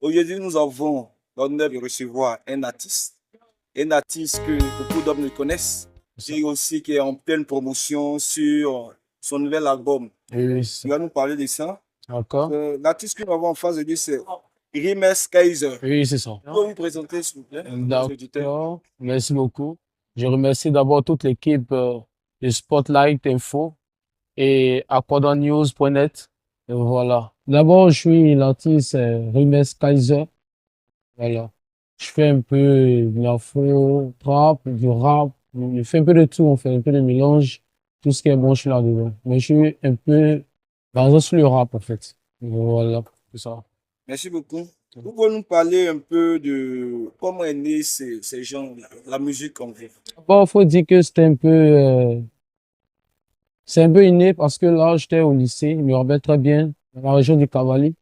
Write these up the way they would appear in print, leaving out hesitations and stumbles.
Aujourd'hui, nous avons l'honneur de recevoir un artiste que beaucoup d'hommes ne connaissent, et aussi qui est en pleine promotion sur son nouvel album. Oui, Il va nous parler de ça. d'accord. L'artiste que nous avons en face de lui, c'est Rimes Kaiser. Oui, c'est ça. Vous pouvez vous présenter, s'il vous plaît, aux auditeurs. D'accord. Merci beaucoup. Je remercie d'abord toute l'équipe de Spotlight Info et aquadonews.net. Et voilà. D'abord, je suis l'artiste Rimes Kaiser. Voilà. Je fais un peu de l'info, du rap. Je fais un peu de tout, on fait un peu de mélange. Tout ce qui est bon, je suis là-dedans. Mais je suis un peu basé sur le rap, en fait. Voilà, c'est ça. Merci beaucoup. Vous pouvez nous parler un peu de comment est né ces gens, la musique en vous. Bon, faut dire que c'est un peu inné parce que là, j'étais au lycée, je me rappelle très bien, dans la région du Cavali,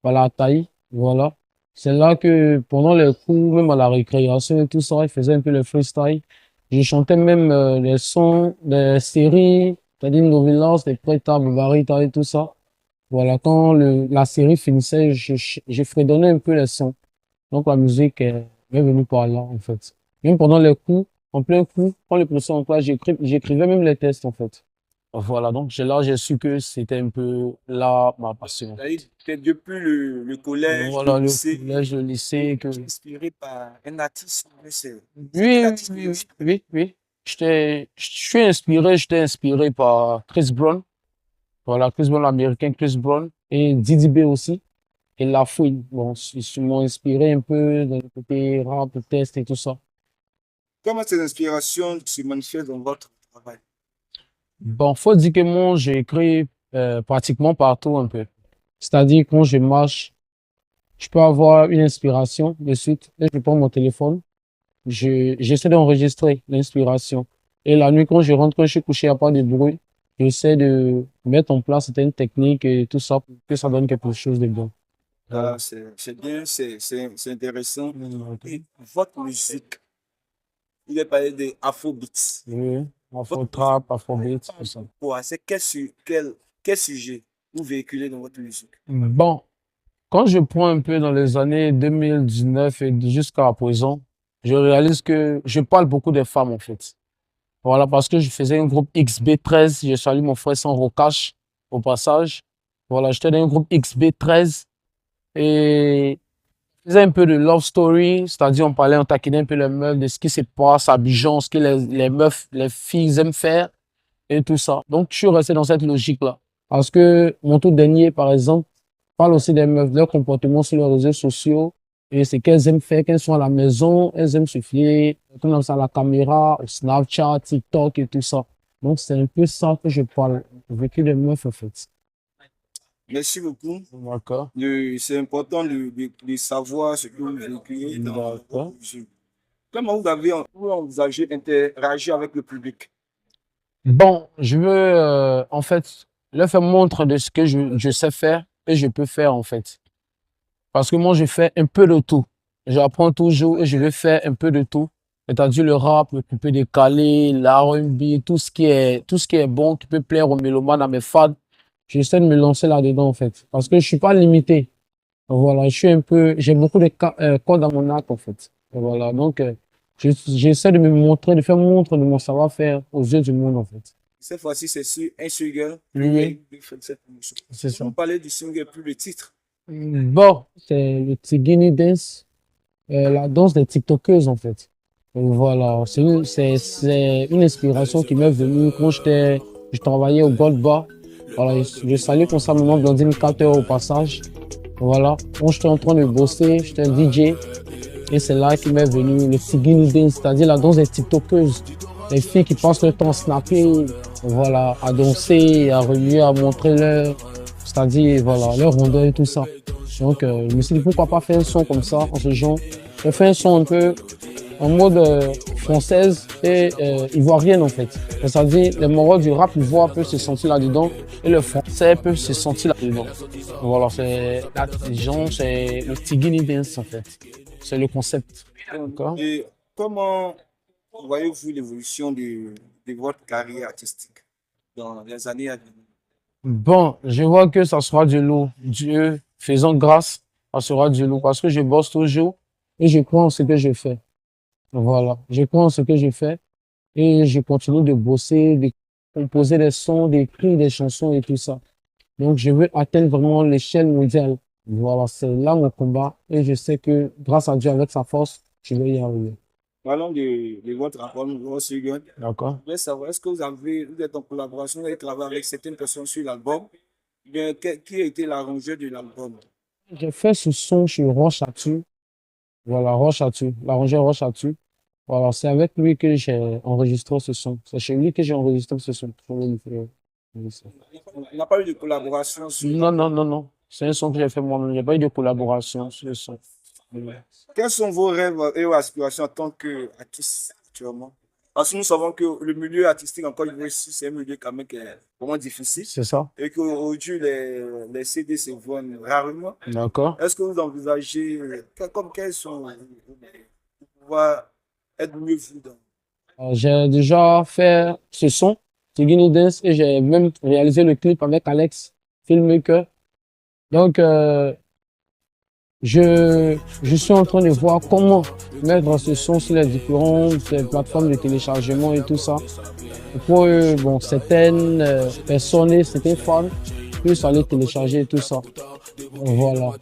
voilà, à Taï, voilà. C'est là que, pendant les cours, même à la récréation et tout ça, je faisais un peu le freestyle. Je chantais même les sons des séries, c'est-à-dire Novelas, des Preta, Barita et tout ça. Voilà, quand la série finissait, je fredonnais un peu les sons. Donc la musique est venue par là, en fait. Même pendant les cours, en plein cours, quand les professeurs en classe, j'écrivais même les tests, en fait. Voilà, donc là, j'ai su que c'était un peu là ma passion. C'est-à-dire que depuis le collège, le Voilà, le lycée, collège, le lycée, que... inspiré par un artiste, c'est quel Oui, artiste oui, vous oui, inspire? oui, oui. J'étais inspiré par Chris Brown. Voilà, Chris Brown, l'américain Chris Brown. Et Didi B aussi. Et La Fouine. Bon, ils m'ont inspiré un peu dans le côté rap, test et tout ça. Comment ces inspirations se manifestent dans votre travail? Bon, faut dire que moi, j'écris pratiquement partout un peu. C'est-à-dire, quand je marche, je peux avoir une inspiration de suite, et je prends mon téléphone, j'essaie d'enregistrer l'inspiration. Et la nuit, quand je rentre, quand je suis couché, il n'y a pas de bruit, j'essaie de mettre en place certaines techniques et tout ça pour que ça donne quelque chose de bon. Ah, Voilà. c'est bien, c'est intéressant. Ok. Et votre musique, il est parlé de Afrobeats. Oui, Votre musique, afro-trap, afrobeat, tout ça. quoi, c'est quel sujet vous véhiculez dans votre musique? Bon, quand je prends un peu dans les années 2019 et jusqu'à présent, je réalise que je parle beaucoup des femmes, en fait. Voilà, parce que je faisais un groupe XB13. Je salue mon frère sans Rocache au passage. Voilà, j'étais dans un groupe XB13 et je faisais un peu de love story, c'est-à-dire on taquinait un peu les meufs de ce qui se passe à Abidjan, ce que les meufs, les filles aiment faire et tout ça. Donc, je suis resté dans cette logique-là. Parce que mon tout dernier, par exemple, parle aussi des meufs, de leur comportement sur les réseaux sociaux et ce qu'elles aiment faire, qu'elles sont à la maison, elles aiment se fier, comme ça, à la caméra, au Snapchat, TikTok et tout ça. Donc, c'est un peu ça que je parle, vécu des meufs, en fait. Merci beaucoup. D'accord. C'est important de savoir ce que vous véhiculez dans votre D'accord. musique. Comment vous envisagez d'interagir avec le public? Bon, je veux, en fait, leur faire montre de ce que je sais faire et je peux faire, en fait. Parce que moi, je fais un peu de tout. J'apprends toujours et je vais faire un peu de tout. C'est-à-dire le rap, le coupé décalé, l'R&B, tout ce qui est bon, qui peut plaire aux mélomanes, à mes fans. J'essaie de me lancer là-dedans, en fait. Parce que je suis pas limité. Voilà, j'ai beaucoup de cordes dans mon arc, en fait. Voilà, donc, j'essaie de me montrer, de faire montre de mon savoir-faire aux yeux du monde, en fait. Cette fois-ci, c'est sur un single que vous Oui, avez fait cette promotion. c'est Vous ça. nous parlez du single plus le titre. Bon, c'est le Tigini Dance. La danse des TikTokeuses, en fait. Donc, voilà, c'est une inspiration qui m'est venue quand je travaillais au Gold Bar. Voilà, je salue constamment Blondine Carter au passage. Voilà, quand j'étais en train de bosser, j'étais un DJ. Et c'est là qu'il m'est venu le Tigini Dance, c'est-à-dire la danse des TikTokeuses. Les filles qui passent le temps à snapper, voilà, à danser, à remuer, à montrer c'est-à-dire, voilà, leur rondeur et tout ça. Donc, je me suis dit, pourquoi pas faire un son comme ça, en ce genre. Je fais un son un peu en mode française et ivoirienne, en fait. C'est-à-dire, les moraux du rap ivoire peuvent se sentir là-dedans et le français peut se sentir là-dedans. Voilà, c'est l'intelligence, c'est le Tigini Dance, en fait. C'est le concept. D'accord? Et comment voyez-vous l'évolution de votre carrière artistique dans les années à venir? Bon, je vois que ça sera du lourd. Dieu faisant grâce. ça sera du lourd parce que je bosse toujours et je crois en ce que je fais. Voilà. Je crois en ce que je fais et je continue de bosser, de composer des sons, d'écrire des chansons et tout ça. Donc, je veux atteindre vraiment l'échelle mondiale. Voilà, c'est là mon combat et je sais que grâce à Dieu, avec sa force, je vais y arriver. Parlons de votre album, Grosse Gun. D'accord? Je voulais savoir, est-ce que vous êtes en collaboration, vous avez travaillé avec certaines personnes sur l'album? Bien, qui a été l'arrangeur de l'album? J'ai fait ce son chez Roche Atu. Voilà, Roche Atu. L'arrangeur Roche Atu. Voilà, c'est avec lui que j'ai enregistré ce son. C'est chez lui que j'ai enregistré ce son. On n'a pas eu de collaboration sur Non, non, non, non. C'est un son que j'ai fait moi-même. Il n'y a pas eu de collaboration sur le son. Quels sont vos rêves et vos aspirations en tant qu'artiste actuellement? Parce que nous savons que le milieu artistique encore ici, c'est un milieu quand même qui est vraiment difficile C'est ça? et qu'aujourd'hui, les CD se vendent rarement. D'accord. Est-ce que vous envisagez, comme quels sont pour pouvoir être mieux vu dans? J'ai déjà fait ce son, Tigini Dance, et j'ai même réalisé le clip avec Alex, filmmaker. Donc, je suis en train de voir comment mettre ce son sur les différentes plateformes de téléchargement et tout ça. Pour bon, certaines personnes, certains fans puissent aller télécharger et tout ça. Voilà.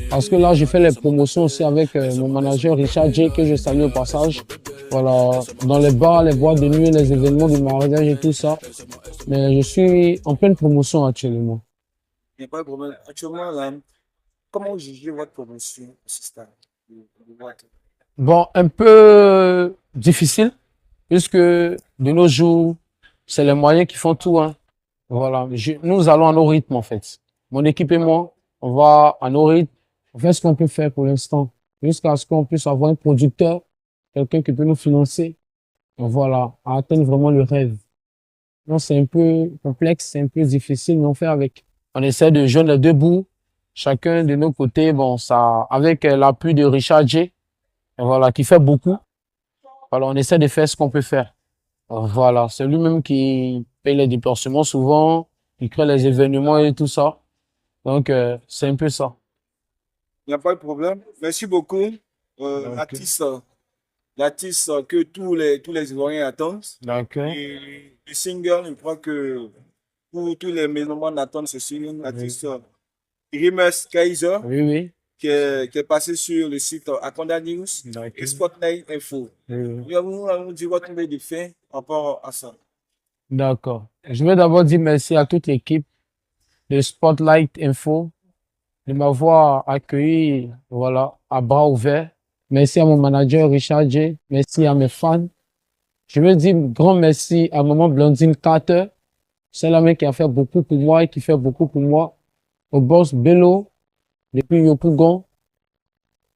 Parce que là, j'ai fait les promotions aussi avec mon manager Richard J, que je salue au passage. Voilà. Dans les bars, les boîtes de nuit, les événements de mariage et tout ça. Mais je suis en pleine promotion actuellement. Il n'y a pas de problème. Actuellement, là, comment vous jugez votre promotion à ce stade? Bon, un peu difficile, puisque de nos jours, c'est les moyens qui font tout, hein. Voilà. Nous allons à nos rythmes, en fait. Mon équipe et moi, on va à nos rythmes. On fait ce qu'on peut faire pour l'instant, jusqu'à ce qu'on puisse avoir un producteur, quelqu'un qui peut nous financer. Voilà, à atteindre vraiment le rêve. Non, c'est un peu complexe, c'est un peu difficile, mais on fait avec. On essaie de joindre les deux bouts, chacun de nos côtés, bon, ça, avec l'appui de Richard J, voilà, qui fait beaucoup. Voilà, on essaie de faire ce qu'on peut faire. Voilà, c'est lui-même qui paye les déplacements souvent, qui crée les événements et tout ça. Donc, c'est un peu ça. Il n'y a pas de problème. Merci beaucoup. Ok. L'artiste que tous les Ivoiriens attendent. D'accord. Et le single, je crois que pour tous les mélomanes attendent ce single, l'artiste Rimes Kaiser, Oui, oui. qui est passé sur le site Akonda News D'accord. et Spotlight Info. Oui, oui. Vous dire votre mot de fin par rapport à ça. D'accord. Je vais d'abord dire merci à toute l'équipe de Spotlight Info de m'avoir accueilli, voilà, à bras ouverts. Merci à mon manager Richard J. Merci à mes fans. Je veux dire grand merci à maman Blondine Carter. C'est la mec qui a fait beaucoup pour moi et qui fait beaucoup pour moi. Au boss Bello, depuis Yopougon.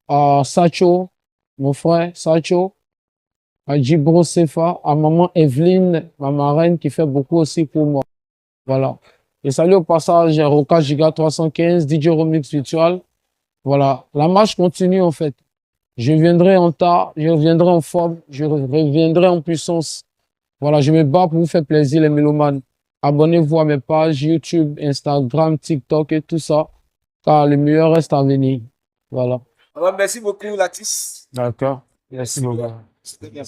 À Sacho, mon frère Sacho. À Djibro Sefa. À maman Evelyne, ma marraine, qui fait beaucoup aussi pour moi. Voilà. Et salut au passage, Roca Giga 315, DJ Remix Virtual. Voilà. La marche continue, en fait. Je viendrai en tas, je reviendrai en forme, je reviendrai en puissance. Voilà, je me bats pour vous faire plaisir, les mélomanes. Abonnez-vous à mes pages YouTube, Instagram, TikTok et tout ça, car le meilleur reste à venir. Voilà. Alors, merci beaucoup, l'artiste. D'accord. Merci beaucoup. C'était bien.